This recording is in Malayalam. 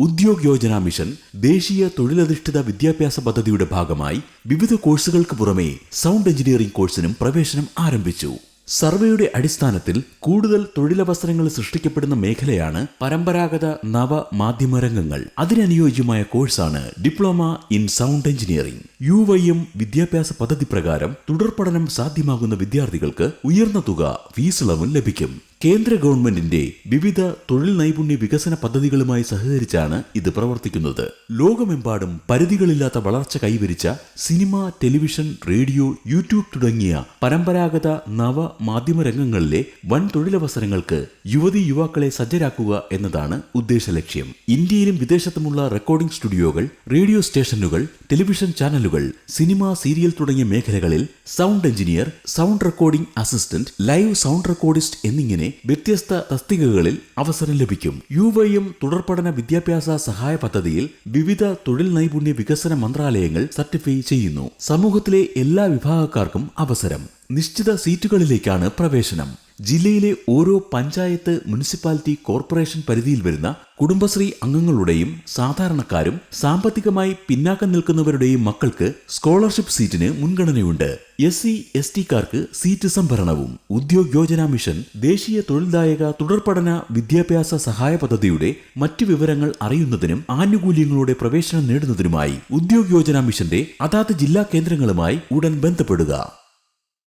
ഉദ്യോഗ് യോജന മിഷൻ ദേശീയ തൊഴിലധിഷ്ഠിത വിദ്യാഭ്യാസ പദ്ധതിയുടെ ഭാഗമായി വിവിധ കോഴ്സുകൾക്ക് പുറമെ സൗണ്ട് എഞ്ചിനീയറിംഗ് കോഴ്സിനും പ്രവേശനം ആരംഭിച്ചു. സർവേയുടെ അടിസ്ഥാനത്തിൽ കൂടുതൽ തൊഴിലവസരങ്ങൾ സൃഷ്ടിക്കപ്പെടുന്ന മേഖലയാണ് പരമ്പരാഗത നവമാധ്യമരംഗങ്ങൾ. അതിനനുയോജ്യമായ കോഴ്സാണ് diploma in sound engineering. UIM വിദ്യാഭ്യാസ പദ്ധതി പ്രകാരം തുടർ പഠനം സാധ്യമാകുന്ന വിദ്യാർത്ഥികൾക്ക് ഉയർന്ന തുക ഫീസ് ഇളവും ലഭിക്കും. കേന്ദ്ര ഗവൺമെന്റിന്റെ വിവിധ തൊഴിൽ നൈപുണ്യ വികസന പദ്ധതികളുമായി സഹകരിച്ചാണ് ഇത് പ്രവർത്തിക്കുന്നത്. ലോകമെമ്പാടും പരിധികളില്ലാത്ത വളർച്ച കൈവരിച്ച സിനിമ, ടെലിവിഷൻ, റേഡിയോ, യൂട്യൂബ് തുടങ്ങിയ പരമ്പരാഗത നവ മാധ്യമരംഗങ്ങളിലെ വൻ തൊഴിലവസരങ്ങൾക്ക് യുവതീ യുവാക്കളെ സജ്ജരാക്കുക എന്നതാണ് ഉദ്ദേശലക്ഷ്യം. ഇന്ത്യയിലും വിദേശത്തുമുള്ള റെക്കോർഡിംഗ് സ്റ്റുഡിയോകൾ, റേഡിയോ സ്റ്റേഷനുകൾ, ടെലിവിഷൻ ചാനലുകൾ, സിനിമ, സീരിയൽ തുടങ്ങിയ മേഖലകളിൽ sound engineer, sound recording assistant, live sound recordist എന്നിങ്ങനെ വ്യത്യസ്ത തസ്തികകളിൽ അവസരം ലഭിക്കും. UIM തുടർപഠന വിദ്യാഭ്യാസ സഹായ പദ്ധതിയിൽ വിവിധ തൊഴിൽ നൈപുണ്യ വികസന മന്ത്രാലയങ്ങൾ സർട്ടിഫൈ ചെയ്യുന്നു. സമൂഹത്തിലെ എല്ലാ വിഭാഗക്കാർക്കും അവസരം. നിശ്ചിത സീറ്റുകളിലേക്കാണ് പ്രവേശനം. ജില്ലയിലെ ഓരോ പഞ്ചായത്ത്, മുനിസിപ്പാലിറ്റി, കോർപ്പറേഷൻ പരിധിയിൽ വരുന്ന കുടുംബശ്രീ അംഗങ്ങളുടെയും സാധാരണക്കാരും സാമ്പത്തികമായി പിന്നാക്കം നിൽക്കുന്നവരുടെയും മക്കൾക്ക് സ്കോളർഷിപ്പ് സീറ്റിന് മുൻഗണനയുണ്ട്. SC/ST-കാർക്ക് സീറ്റ് സംഭരണവും. ഉദ്യോഗ് യോജന മിഷൻ ദേശീയ തൊഴിൽദായക തുടർപഠന വിദ്യാഭ്യാസ സഹായ പദ്ധതിയുടെ മറ്റു വിവരങ്ങൾ അറിയുന്നതിനും ആനുകൂല്യങ്ങളുടെ പ്രവേശനം നേടുന്നതിനുമായി ഉദ്യോഗ് യോജന മിഷന്റെ അതാത് ജില്ലാ കേന്ദ്രങ്ങളുമായി ഉടൻ ബന്ധപ്പെടുക.